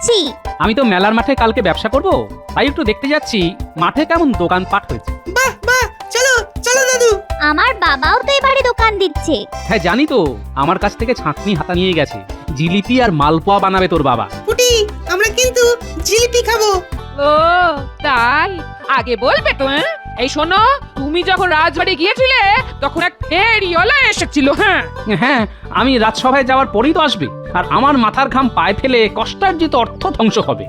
যাচ্ছি। আমি তো মেলার মাঠে কালকে ব্যবসা করব, তাই একটু দেখতে যাচ্ছি মাঠে কেমন দোকানপাট হয়েছে। বাহ বাহ, চলো চলো দাদু। আমার বাবাও তো এবারে দোকান দিচ্ছে। হ্যাঁ জানি তো, আমার কাছ থেকে ছাঁকনি হাতা নিয়ে গেছে, জিলিপি আর মালপোয়া বানাবে তোর বাবা। পুটি, আমরা কিন্তু জিলিপি খাবো। ও তাই, আগে বলবে তো। এই শোনো, তুমি যখন রাজবাড়ি গিয়েছিলে তখন এক ফেরিওয়ালা এসেছিল। হ্যাঁ হ্যাঁ, আমি রাজসভায় যাওয়ার পরেই তো আসবে, আর আমার মাথার ঘাম পায়ে ফেলে কষ্টার্জিত অর্থ ধ্বংস হবে।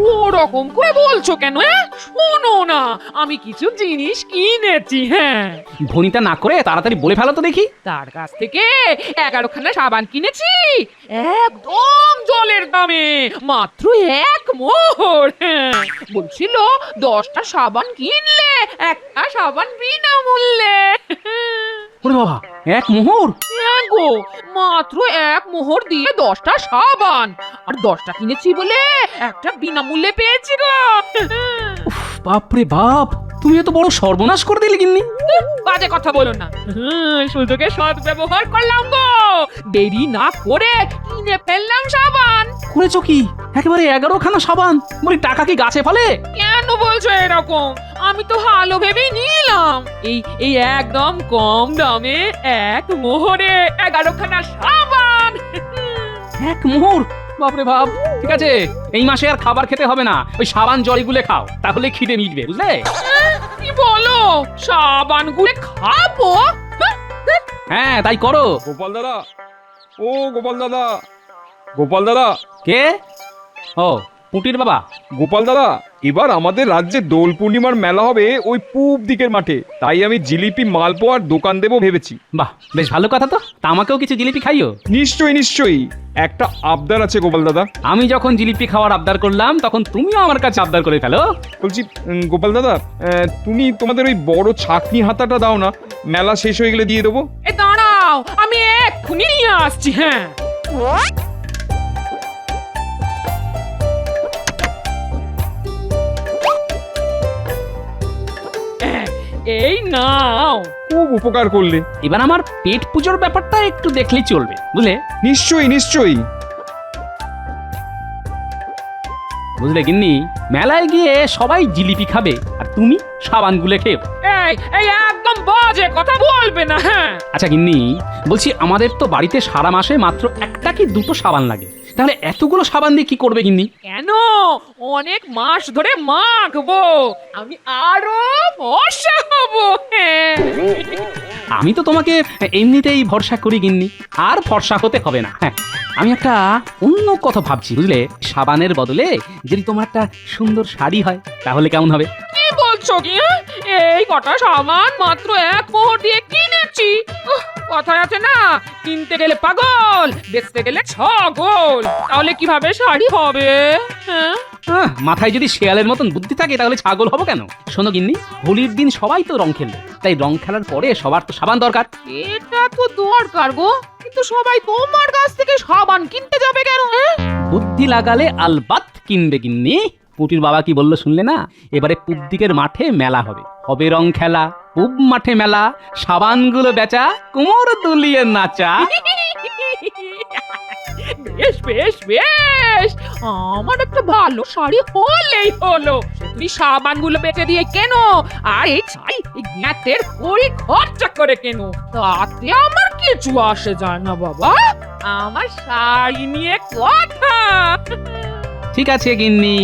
ওরকম করে বলছো কেন? শোনো না, আমি কিছু জিনিস কিনেছি। হ্যাঁ, ভনিতা না করে তাড়াতাড়ি বলে ফেলো তো দেখি। তার কাছ থেকে 11খানা সাবান কিনেছি, একদম জলের দামে, মাত্র 1 মোহর। হ্যাঁ, বলছিল 10টা সাবান কিনলে একটা সাবান বিনামূল্যে। ওরে বাবা, 1 মোহর! হ্যাঁ গো, মাত্র 1 মোহর দিয়ে 10টা সাবান, আর 10টা কিনেছি বলে একটা বিনামূল্যে পেয়েছি গো। বাপরে বাপ, তুমি এত বড় সর্বনাশ করে দিলে গিন্নি। বাজে কথা বলো না, সুযোগে সৎ ব্যবহার করলাম গো, দেরি না করে কিনে ফেললাম সাবান। করেছো কি? একেবারে 11খানা সাবান! বলি টাকা কি গাছে ফলে? কেন বলছো এরকম? আমি তো ভালো ভেবেই নিলাম। এই একদম কম দামে 1 মোহরে 11খানা সাবান। 1 মোহর! বাপরে বাপ! ঠিক আছে, এই মাসে আর খাবার খেতে হবে না, ওই সাবান জল গুলে খাও, তাহলে খিদে মিটবে, বুঝলে? কি বলো, সাবান গুলে খাবো? হ্যাঁ, তাই করো। গোপাল দাদা, ও গোপাল দাদা, গোপাল দাদা, কে? ও, পুটির বাবা। গোপাল দাদা, এবার আমাদের রাজ্যে দোল পূর্ণিমার মেলা হবে ওই পূব দিকের মাঠে, তাই আমি জিলিপি মালপোয়ার দোকান দেবো ভেবেছি। বাহ, বেশ ভালো কথা তো। তা আমাকেও কিছু জিলিপি খাইও। নিশ্চয়ই নিশ্চয়ই, একটা আবদার আছে গোপাল দাদা। আমি যখন জিলিপি খাওয়ার আবদার করলাম, তখন তুমিও আমার কাছে আবদার করে ফেলো। বলছি গোপাল দাদা, তুমি তোমাদের ওই বড় ছাকনি হাতাটা দাও না, মেলা শেষ হয়ে গেলে দিয়ে দেবো। এ দাঁড়াও, আমি এক্ষুনি নিয়ে আসছি। হ্যাঁ, এই নাও। খুব উপকার করলে। এবার আমার পেট পুজোর ব্যাপারটা একটু দেখলেই চলবে, বুঝলে? নিশ্চয়ই নিশ্চয়ই। বুঝলে গিন্নি, মেলায় গিয়ে সবাই জিলিপি খাবে, আর তুমি সাবান গুলে খেও। এই একদম বাজে কথা বলবে না। হ্যাঁ, আচ্ছা গিন্নি, বলছি আমাদের তো বাড়িতে সারা মাসে মাত্র 1টা কি 2টো সাবান লাগে, তাহলে এতগুলো সাবান দিয়ে কি করবে গিন্নি? কেন? অনেক মাস ধরে মাখবো, আমি আরো ফর্সা হবো। হ্যাঁ, আমি তো তোমাকে এমনিতেই ভরসা করি গিন্নি, আর ফর্সা হতে হবে না। হ্যাঁ, আমি একটা অন্য কথা ভাবছি, বুঝলে? সাবানের বদলে যদি তোমার একটা সুন্দর শাড়ি হয়, তাহলে কেমন হবে? কি বলছো কি? এই কটা সাবান মাত্র 1 মোহর দিয়ে কিনেছি। কথায় আছে না, কিনতে গেলে পাগল, বেচতে গেলে ছাগল। তাহলে কিভাবে শাড়ি হবে? হ্যাঁ, মাথায় যদি শেয়ালের মতন বুদ্ধি থাকে, তাহলে ছাগল হবো কেন? শোনো গিন্নি, হোলির দিন সবাই তো রং খেলবে, তাই রং খেলার পরে সবার তো সাবান দরকার। এটা তো দরকার গো, কিন্তু সবাই তোমার কাছ থেকে সাবান কিনতে যাবে কেন? বুদ্ধি লাগালে আলবাত কিনবে গিন্নি। পুটির বাবা কি বললো শুনলে না? এবারে পূব দিকের মাঠে মেলা হবে, হবে রং খেলা, পূব মাঠে মেলা, সাবানগুলো বেচা, কোমর দুলিয়ে নাচা। বেশ বেশ বেশ, আমার একটা ভালো শাড়ি হলেই হলো। তুমি সাবানগুলো বেচে দিয়ে কেন, আর এই ছাই এই জ্ঞাতের কড়ি খরচা করে কেন, তাতে আমার কিছু আসে যায় না বাবা। আমার শাড়ি নিয়ে কথা। ঠিক আছে গিন্নি।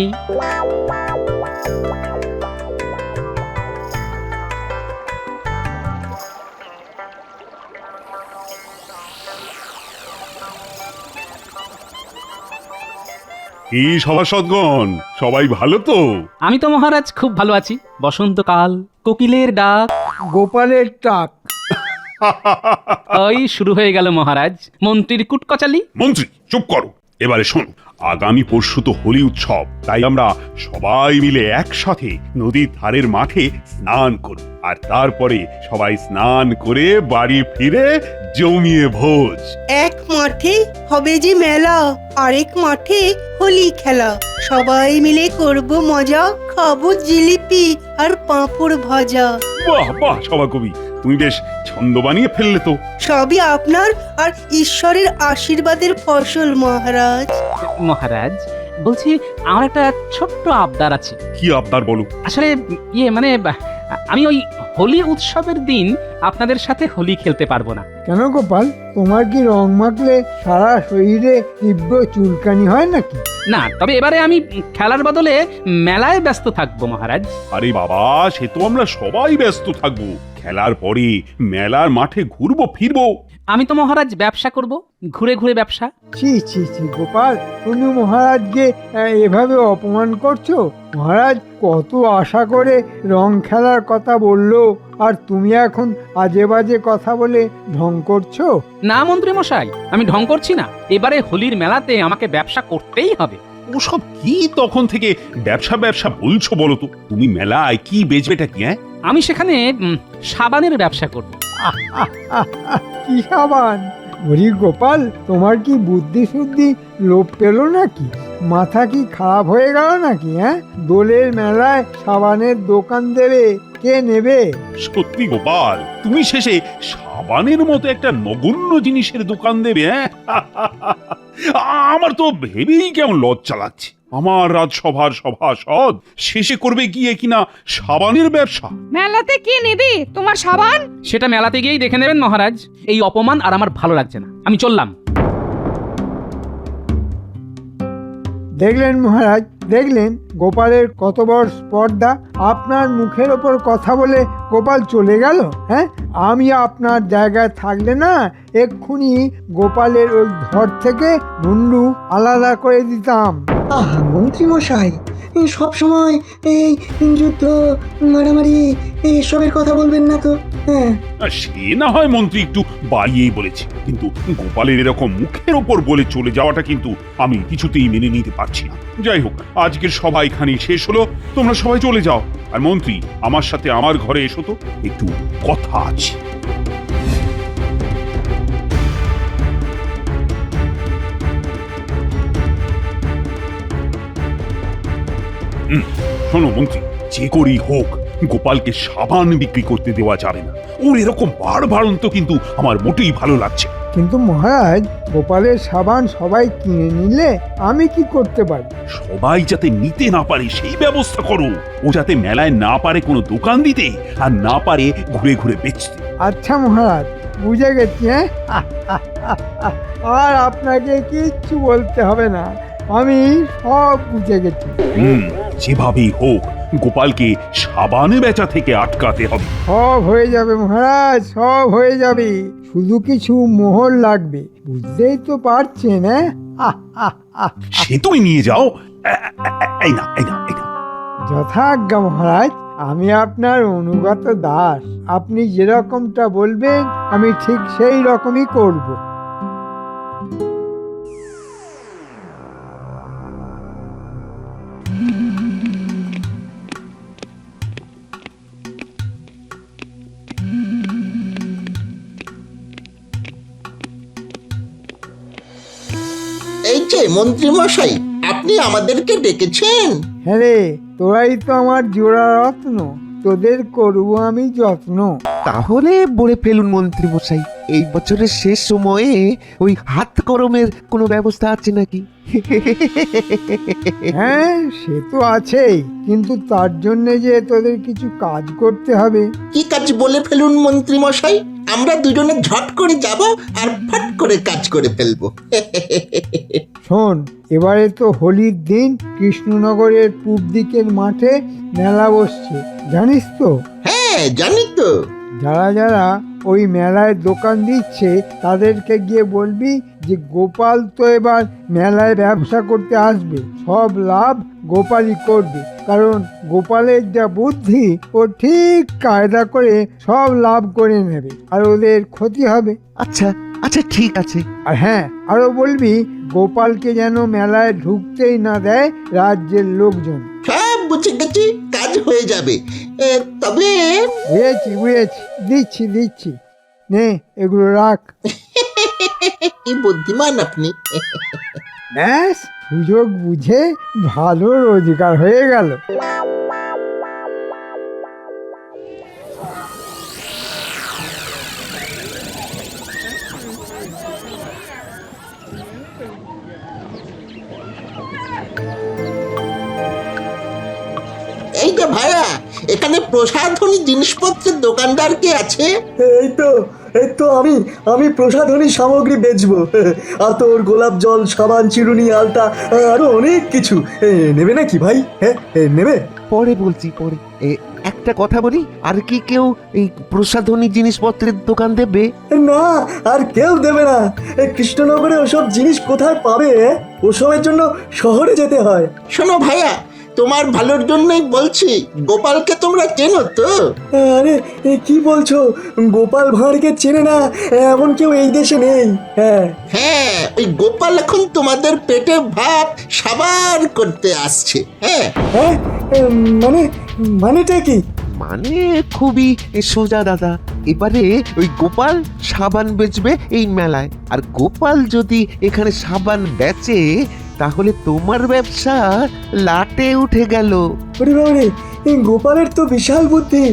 কি সভাসদগণ, সবাই ভালো তো? আমি তো মহারাজ খুব ভালো আছি। বসন্তকাল, কোকিলের ডাক, গোপালের টাক। ওই শুরু হয়ে গেল মহারাজ মন্ত্রীর কুটকচালি। মন্ত্রী চুপ করো। এবারে শোন, আগামী পরশু তো হোলি উৎসব, তাই আমরা সবাই মিলে একসাথে নদীর ধারের মাঠে স্নান করব, আর তারপরে সবাই স্নান করে বাড়ি ফিরে জমিয়ে ভোজ। এক মাঠে হবে যে মেলা, আরেক মাঠে হোলি খেলা, সবাই মিলে করব মজা, খাবো জিলিপি আর পাঁপড় ভাজা। বাহ বাহ সভাকবি, তুমি বেশ ছন্দ বানিয়ে ফেললে তো। সবই আপনার আর ঈশ্বরের আশীর্বাদের ফসল মহারাজ। মহারাজ, বলছি আমার একটা ছোট্ট আবদার আছে। কি আবদার বলো? আসলে মানে আমি ওই হোলি উৎসবের দিন আপনাদের সাথে হোলি খেলতে পারবো না। কেন গোপাল, তোমার কি রং মাখলে সারা শরীরে তীব্র চুলকানি হয় নাকি? না, তবে এবারে আমি খেলার বদলে মেলায় ব্যস্ত থাকবো মহারাজ। আরে বাবা, সে তো আমরা সবাই ব্যস্ত থাকবো। খেলার পরে মেলার মাঠে ঘুরবো ফিরবো। আমি তো মহারাজ ব্যবসা করব, ঘুরে ঘুরে ব্যবসা। ছি ছি ছি গোপাল, তুমি মহারাজকে এভাবে অপমান করছো। মহারাজ কত আশা করে রং খেলার কথা বললো, আর তুমি এখন আজে বাজে কথা বলে ঢং করছো। না মন্ত্রী মশাই, আমি ঢং করছি না। এবারে হোলির মেলাতে আমাকে ব্যবসা করতেই হবে। ওসব কি তখন থেকে ব্যবসা ব্যবসা বলছো বলো তো? তুমি মেলায় কি বেচবেটা কি? আমি সেখানে সাবানের ব্যবসা করব। কি সাবান? ওরে গোপাল, তোমার কি বুদ্ধি শুদ্ধি লোপ পেল নাকি? মাথা কি খারাপ হয়ে গেল নাকি? দোলের মেলায় সাবানের দোকান দেবে, কে নেবে? সত্যি গোপাল, তুমি শেষে সাবানের মতো একটা নগণ্য জিনিসের দোকান দেবে? আমার তো ভেবেই কেমন লজ্জা লাগছে। আমার রাজসভার সভাসদ শেষে করবে গিয়ে কিনা সাবানের ব্যবসা। মেলাতে কি নিবি তোমার সাবান? সেটা মেলাতে গিয়েই দেখে নেবেন মহারাজ। এই অপমান আর আমার ভালো লাগছে না, আমি চললাম। দেখলেন মহারাজ, দেখলেন গোপালের কত বড় স্পর্ধা। আপনার মুখের ওপর কথা বলে গোপাল চলে গেল। আমি আপনার জায়গায় থাকলে না এক্ষুনি গোপালের ওই ঘর থেকে মুন্ডু আলাদা করে দিতাম। মন্ত্রী মশাই, সব সময় এই যুদ্ধ মারামারি এসবের কথা বলবেন না তো। সে না হয় মন্ত্রী একটু বাড়িয়েই বলেছে, কিন্তু গোপালের এরকম মুখের ওপর বলে চলে যাওয়াটা কিন্তু আমি কিছুতেই মেনে নিতে পারছি না। যাই হোক, আজকের সভা এখানেই শেষ হলো। তোমরা সবাই চলে যাও। আর মন্ত্রী, আমার সাথে আমার ঘরে এসো তো, একটু কথা আছে। শোনো মন্ত্রী, যে করেই হোক গোপালকে সাবান বিক্রি করতে দেওয়া যাবে না। ওর এরকম বাড়বাড়ন্ত কিন্তু আমার মোটেই ভালো লাগছে। কিন্তু মহারাজ, গোপালের সাবান সবাই কিনে নিলে আমি কি করতে পারি? সবাই যাতে নিতে না পারে সেই ব্যবস্থা করো। ও যাতে মেলায় না পারে কোনো দোকান দিতে, আর না পারে ঘুরে ঘুরে বেচতে। আচ্ছা মহারাজ, বুঝে গেছি। আর আপনাকে কিচ্ছু বলতে হবে না, আমি সব বুঝে গেছি। যেভাবেই হোক গোপালকে সাবানে বেচা থেকে আটকাতে হবে। সব হয়ে যাবে মহারাজ, সব হয়ে যাবে। শুধু কিছু মোহর লাগবে, বুঝতেই তো পারছেন। সে তুমি নিয়ে যাও। এই না, এই না, এই না। যথাজ্ঞা মহারাজ, আমি আপনার অনুগত দাস। আপনি যেরকমটা বলবেন আমি ঠিক সেই রকমই করব। এই যে মন্ত্রী মশাই, আপনি আমাদেরকে ডেকেছেন? হ্যাঁ রে, তোরাই তো আমার জোড়া রত্ন, তোদের করব আমি যত্ন। তাহলে বলে ফেলুন মন্ত্রী মশাই, এই বছরের শেষ সময়ে ওই হাত গরমের কোনো ব্যবস্থা আছে নাকি? হ্যাঁ, সে তো আছেই, কিন্তু তার জন্য যে তোদের কিছু কাজ করতে হবে। কি কাজ বলে ফেলুন মন্ত্রী মশাই, আমরা দুজনে ঝট করে যাব আর ফট করে কাজ করে ফেলবো। শোন, এবারে তো হোলির দিন কৃষ্ণনগরের পূব দিকের মাঠে মেলা বসছে, জানিস তো? হ্যাঁ, জানি তো। যারা যারা ওই মেলায় দোকান দিচ্ছে তাদেরকে গিয়ে বলবি যে গোপাল তো এবার মেলায় ব্যবসা করতে আসবে, সব লাভ গোপালই করবে। কারণ গোপালের যা বুদ্ধি, ও ঠিক কায়দা করে সব লাভ করে নেবে, আর ওদের ক্ষতি হবে। আচ্ছা আচ্ছা, ঠিক আছে। আর হ্যাঁ, আরো বলবি গোপালকে যেন মেলায় ঢুকতেই না দেয় রাজ্যের লোকজন। সব বুঝে গেছি, কাজ হয়ে যাবে। তবে বুঝেছি, দিচ্ছি। নে, এগুলো রাখ। কি বুদ্ধিমান আপনি। ব্যাস, সুযোগ বুঝে ভালো রোজগার হয়ে গেল। ভাইয়া, এখানে প্রসাধনী জিনিসপত্রের দোকানদার কে আছে? এই তো আমি প্রসাধনী সামগ্রী বেচবো। আতর, গোলাপ জল, সাবান, চিরুনি, আলতা, আরো অনেক কিছু। নেবে নাকি ভাই? হ্যাঁ, নেবে? পরে বলছি পরে। একটা কথা বলি, আর কি কেউ এই প্রসাধনী জিনিসপত্রের দোকান দেবে? না, আর কেউ দেবে না। কৃষ্ণনগরে ওসব জিনিস কোথায় পাবে? ওসবের জন্য শহরে যেতে হয়। শোনো ভাইয়া, তোমার ভালোর জন্যই বলছি, গোপালকে তোমরা চেনো তো? আরে কি বলছো? গোপাল ভাঁড়কে চেনে না এমন কেউ এই দেশে নেই। হ্যাঁ, ওই গোপাল এখন তোমাদের পেটে ভাত সাবান করতে আসছে। হ্যাঁ, মানেটা কি? মানে খুবই সোজা দাদা। এবারে ওই গোপাল সাবান বেচবে এই মেলায়, আর গোপাল যদি এখানে সাবান বেচে তাহলে তোমার ব্যবসা লাটে উঠে গেল। ওরে বাবারে, এই গোপালের তো বিশাল বুদ্ধি।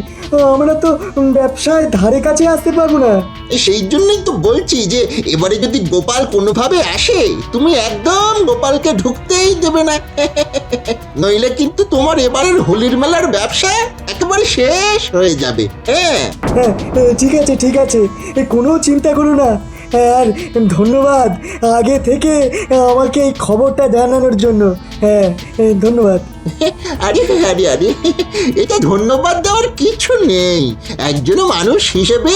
আমরা তো ব্যবসায় ধারে কাছে আসতে পারবো না। সেই জন্যই তো বলছি যে এবারে যদি গোপাল কোনোভাবে আসে, তুমি একদম গোপালকে ঢুকতেই দেবে না। নইলে কিন্তু তোমার এবারের হোলির মেলার ব্যবসা একেবারে শেষ হয়ে যাবে। হ্যাঁ, ঠিক আছে, কোনো চিন্তা করো না। আর ধন্যবাদ আগে থেকে আমাকে এই খবরটা জানানোর জন্য। হ্যাঁ, ধন্যবাদ। আরে আরে আরে, এটা ধন্যবাদ দেওয়ার কিছু নেই। একজন মানুষ হিসেবে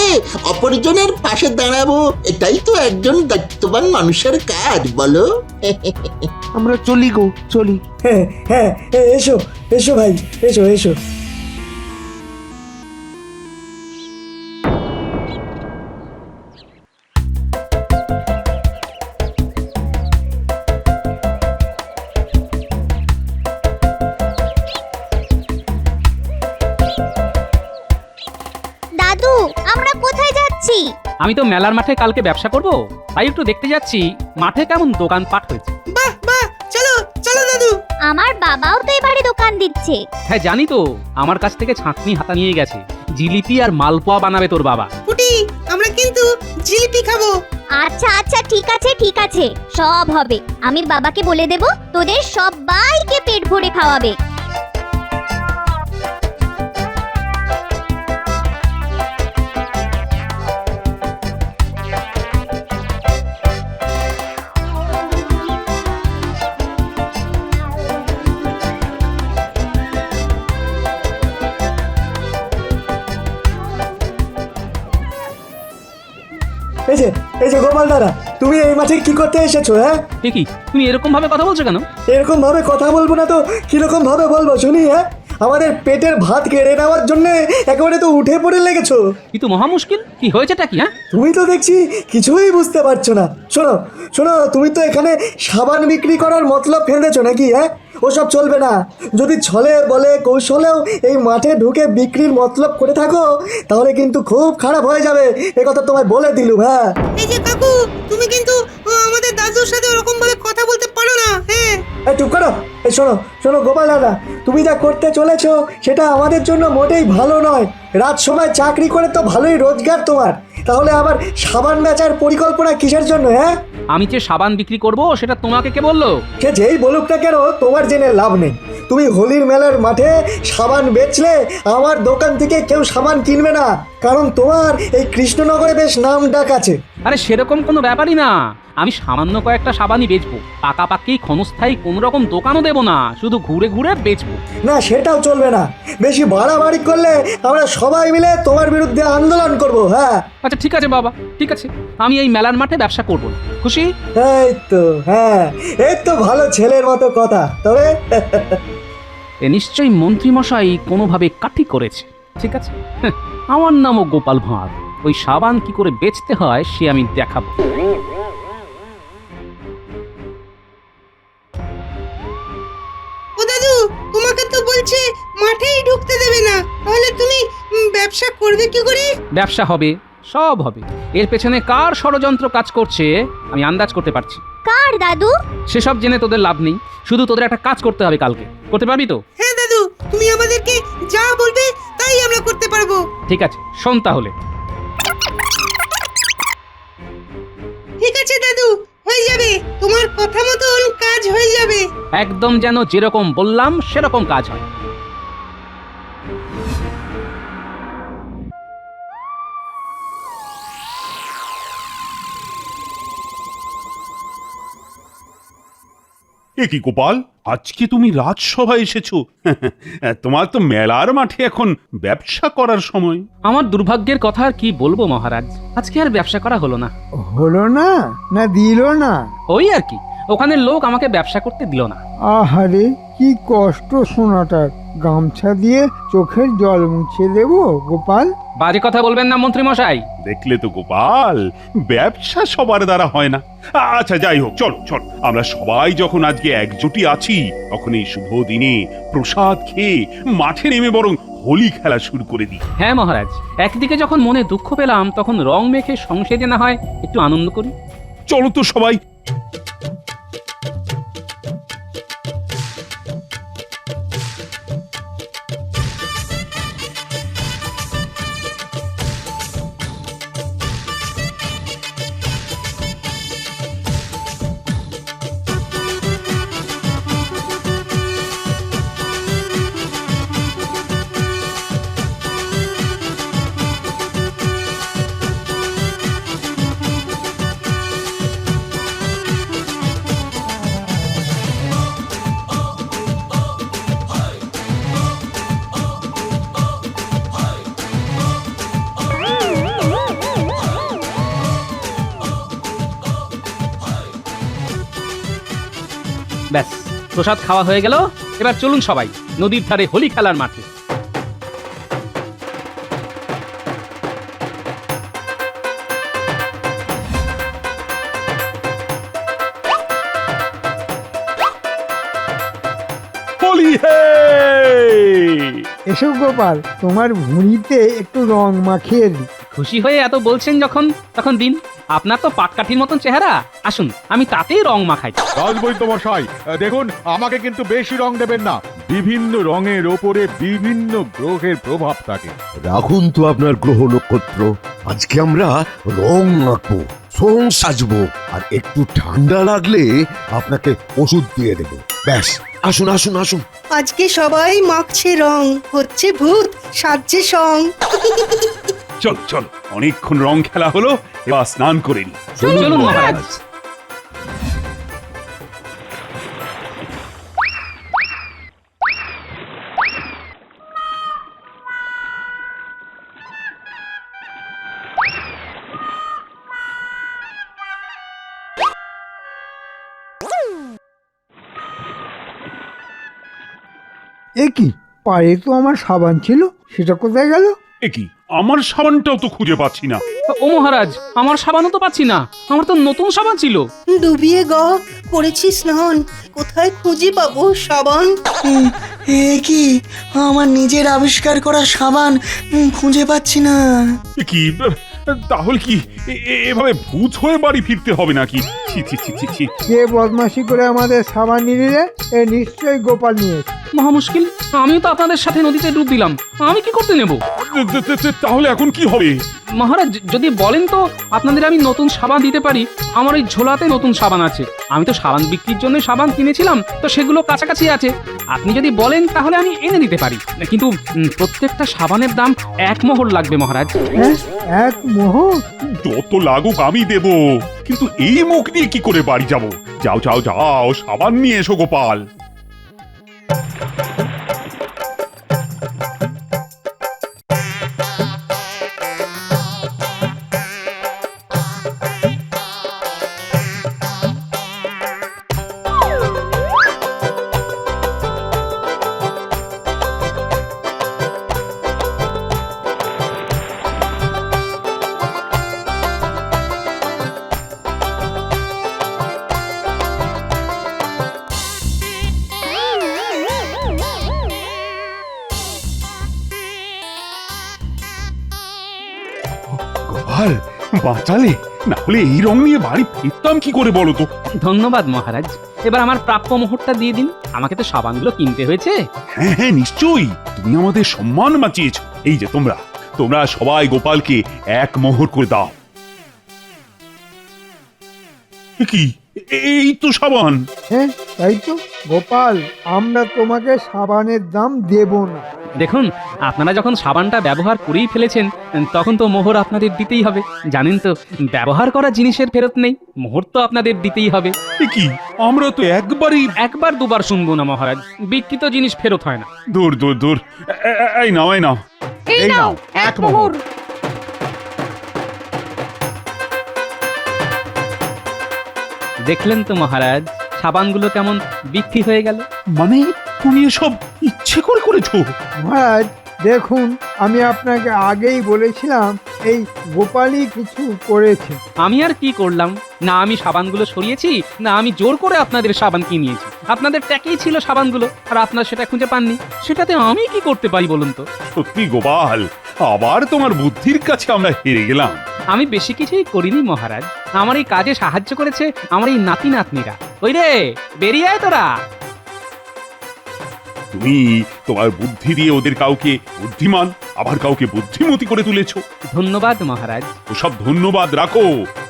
অপরজনের পাশে দাঁড়াবো, এটাই তো একজন দায়িত্ববান মানুষের কাজ, বলো? আমরা চলি গো, চলি। হ্যাঁ, এসো ভাই, এসো। দাদু, আমরা কোথায় যাচ্ছি? আমি তো মেলার মাঠে কালকে ব্যবসা করব, তাই একটু দেখতে যাচ্ছি মাঠে কেমন দোকানপাট হয়েছে। বাহ, চলো দাদু। আমার বাবাও তো এবারে দোকান দিচ্ছে। হ্যাঁ জানি তো, আমার কাছ থেকে ছাঁকনি হাতা নিয়ে গেছে। জিলিপি আর মালপোয়া বানাবে তোর বাবা। পুটি, আমরা কিন্তু জিলিপি খাবো। আচ্ছা, ঠিক আছে, সব হবে। আমি বাবাকে বলে দেব, তোদের সবাইকে পেট ভরে খাওয়াবে। এই যে গোপাল দাদা, তুমি এই মাঠে কি করতে এসেছো? হ্যাঁ, ঠিকই, তুমি এরকম ভাবে কথা বলছো কেন? এরকম ভাবে কথা বলবো না তো কিরকম ভাবে বলবো শুনি? হ্যাঁ, আমাদের পেটের ভাত কেড়ে নেওয়ার জন্য একেবারে তো উঠে পড়ে লেগেছো। কিন্তু মহা মুশকিল, কি হয়েছেটা কি? হ্যাঁ, তুমি তো দেখছি কিছুই বুঝতে পারছো না। শোনো, তুমি তো এখানে সাবান বিক্রি করার মতলব ফেলেছো নাকি? হ্যাঁ, ওসব চলবে না। যদি ছলে বলে কৌশলেও এই মাঠে ঢুকে বিক্রির মতলব করে থাকো, তাহলে কিন্তু খুব খারাপ হয়ে যাবে। এ কথা তোমায় বলে দিলুম। হ্যাঁ, এই যে কাকু, তুমি কিন্তু আমাদের দাদুর সাথে ওরকম ভাবে কথা বলতে পারো না। হ্যাঁ, চুপ করো। এই শোনো গোপাল দাদা, তুমি যা করতে চলেছো সেটা আমাদের জন্য মোটেই ভালো নয়। রাত সময় চাকরি করে তো ভালোই রোজগার তোমার, তাহলে আবার সাবান বেচার পরিকল্পনা কিসের জন্য? হ্যাঁ, আমি যে সাবান বিক্রি করব সেটা তোমাকে কে বললো? সে যেই বলুক না কেন, তোমার জেনে লাভ নেই। তুমি হোলির মেলার মাঠে সাবান বেচলে আমার দোকান থেকে কেউ সাবান কিনবে না, কারণ তোমার এই কৃষ্ণনগরে বেশ নাম ডাক আছে। আরে সেরকম কোনো ব্যাপারই না, আমি সামান্য কয়েকটা সাবানই বেচবো। পাকাপাকি ক্ষণস্থায়ী কোন রকম দোকানও দেবো না, শুধু ঘুরে ঘুরে বেচবো। না, সেটাও চলবে না। বেশি বাড়াবাড়ি করলে আমরা সবাই মিলে তোমার বিরুদ্ধে আন্দোলন করব। হ্যাঁ, আচ্ছা ঠিক আছে বাবা, ঠিক আছে, আমি এই মেলার মাঠে ব্যবসা করবো। খুশি? এই তো ভালো ছেলের মতো কথা। তবে এ নিশ্চয়ই মন্ত্রী মশাই কোনোভাবে কাঠি করেছে। ঠিক আছে, আমার নামও গোপাল ভাঁড়। ওই সাবান কি করে বেচতে হয় সে আমি দেখাবো। ও দাদু, তোমাকে তো বলছে মাঠেই ঢুকতে দেবে না, তাহলে তুমি ব্যবসা করবে কি করে? ব্যবসা হবে, সব হবে। এর পেছনে কার ষড়যন্ত্র কাজ করছে আমি আন্দাজ করতে পারছি। কার দাদু? সেসব জেনে তোদের লাভ নেই, শুধু তোদের একটা কাজ করতে হবে কালকে। করতে পারবি তো? হ্যাঁ দাদু, তুমি আমাদেরকে যা বলবে তাই আমরা করতে পারবো। ঠিক আছে, শোন তাহলে। ঠিক আছে দাদু, হয়ে যাবে। তোমার কথা মতন কাজ হয়ে যাবে। একদম যেন যেরকম বললাম সেরকম কাজ হয়। এ কি গোপাল, আজকে তুমি রাজসভায় এসেছো? তোমার তো মেলার মাঠে এখন ব্যবসা করার সময়। আমার দুর্ভাগ্যের কথা আর কি বলবো মহারাজ, আজকে আর ব্যবসা করা হলো না। হলো না না দিল না? ওই আর কি, ওখানের লোক আমাকে ব্যবসা করতে দিল না। আহারে কি কষ্ট শোনাটার। গামছা দিয়ে চোখের জল মুছে দেবো গোপাল? বাজে কথা বলবেন না মন্ত্রী মশাই। দেখলে তো গোপাল, ব্যবসা সবার দ্বারা হয় না। আচ্ছা যাই হোক, চলো চলো, আমরা সবাই যখন আজকে একজোটি আছি, তখন এই শুভ দিনে প্রসাদ খেয়ে মাঠে নেমে বরং হোলি খেলা শুরু করে দিই। হ্যাঁ মহারাজ, একদিকে যখন মনে দুঃখ পেলাম, তখন রং মেখে সংসেজে না হয় একটু আনন্দ করি। চলো তো সবাই। ব্যাস, প্রসাদ খাওয়া হয়ে গেল। এবার চলুন সবাই নদীর ধারে হোলি খেলার মাঠে। হোলি হে! এসো গোপাল, তোমার ভুঁড়িতে একটু রং মাখিয়ে দিই। খুশি হয়ে এত বলছেন যখন, তখন দিন। আপনার তো পাটকাঠির মতন চেহারা, আসুন আমি তাতেই রং মাখাই। রাজবৈদ্য মশাই, দেখুন আমাকে কিন্তু বেশি রং দেবেন না। বিভিন্ন রঙের ওপরে বিভিন্ন গ্রহের প্রভাব থাকে। রাখুন তো আপনার গ্রহ নক্ষত্র। আজকে আমরা রং আঁকবো, রং সাজবো, আর একটু ঠান্ডা লাগলে আপনাকে ওষুধ দিয়ে দেবো। ব্যাস, আসুন আসুন আসুন। আজকে সবাই মাখছে রং, হচ্ছে ভূত, সাজছে সং। চল চল, অনেকক্ষণ রং খেলা হলো, এবার স্নান করে নি। চলুন মহারাজ। এ কি, পায়ে তো আমার সাবান ছিল, সেটা কোথায় গেল? এ কি, আমার সাবানটাও তো খুঁজে পাচ্ছি না। ও মহারাজ, আমার সাবানও তো পাচ্ছি না। আমার তো নতুন সাবান ছিল। ডুবিয়ে গ করেছি স্নান, কোথায় খুঁজে পাবো সাবান? এ কি, আমার নিজের আবিষ্কার করা সাবান খুঁজে পাচ্ছি না। এ কি, তাহলে কি এভাবে ভূত হয়ে বাড়ি ফিরতে হবে নাকি? ছি ছি ছি ছি ছি। কে বদমাশি করে আমাদের সাবান নিয়ে নিলে? এ নিশ্চয়ই গোপাল নিয়েছে। মহা মুশকিল, আমিও তো আপনাদের সাথে নদীতে ডুব দিলাম, আমি কি করতে নেব? তাহলে এখন কি হবে? মহারাজ যদি বলেন তো আপনাদের আমি নতুন সাবান দিতে পারি। আমার ওই ঝোলাতে নতুন সাবান আছে। আমি তো সাবান বিক্রির জন্য সাবান কিনেছিলাম, তো সেগুলো কাছাকাছি আছে। আপনি যদি বলেন তাহলে আমি এনে দিতে পারি, কিন্তু প্রত্যেকটা সাবানের দাম 1 মোহর লাগবে মহারাজ। হ্যাঁ, 1 মোহর? যত লাগুক আমি দেব, কিন্তু এই মুখ নিয়ে কি করে বাড়ি যাব? যাও যাও যাও, সাবান নিয়ে এসো গোপাল। গোপাল, বাঁচালে, না হলে এই রং নিয়ে বাড়ি ফিরতাম কি করে বলো তো? ধন্যবাদ মহারাজ, এবার আমার প্রাপ্য মোহরটা দিয়ে দিন। আমাকে তো সাবানগুলো কিনতে হয়েছে। হ্যাঁ হ্যাঁ নিশ্চয়ই, তুমি আমাদের সম্মান বাঁচিয়েছ। এই যে তোমরা তোমরা সবাই গোপালকে 1 মোহর করে দাও। এ কি, এই তো সাবান। হ্যাঁ তাই তো গোপাল, আমরা তোমাকে সাবানের দাম দেব না। দেখুন, আপনারা যখন সাবানটা ব্যবহার করেই ফেলেছেন, তখন তো মোহর আপনাদের দিতেই হবে। জানেন তো, ব্যবহার করা জিনিসের ফেরত নেই, মোহর তো আপনাদের দিতেই হবে। এ কি, আমরা তো একবার দুবার শুনবো না মহারাজ, বিক্রিত জিনিস ফেরত হয় না। দূর দূর দূর। এই নাও, এই নাও। এই নাও এক মোহর। দেখলেন তো মহারাজ, সাবানগুলো কেমন বিক্রি হয়ে গেল। মানে তুমি এসব ইচ্ছে করে করেছো? মহারাজ দেখুন, আমি আপনাকে আগেই বলেছিলাম এই গোপালই কিছু করেছে। আমি আর কি করলাম? না আমি সাবানগুলো সরিয়েছি, না আমি জোর করে আপনাদের সাবান কিনিয়েছি। আপনাদের ট্যাকেই ছিল সাবানগুলো, আর আপনারা সেটা খুঁজে পাননি। সেটাতে আমি কি করতে পারি বলুন তো? সত্যি গোপাল, আবার তোমার বুদ্ধির কাছে আমরা হেরে গেলাম। আমি বেশি কিছুই করিনি মহারাজ, আমার এই কাজে সাহায্য করেছে আমার এই নাতি নাতনিরা। ওই রে, বেরিয়ে আয় তোরা। তুমি তোমার বুদ্ধি দিয়ে ওদের কাউকে বুদ্ধিমান, আবার কাউকে বুদ্ধিমতী করে তুলেছো। ধন্যবাদ মহারাজ। ওসব ধন্যবাদ রাখো,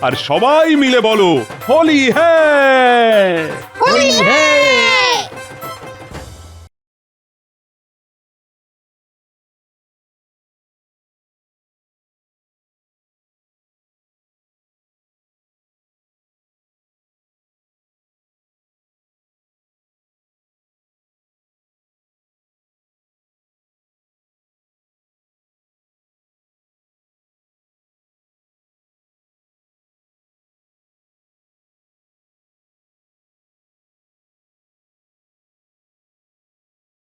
আর সবাই মিলে বলো হোলি হ্যায়। হোলি হ্যায়!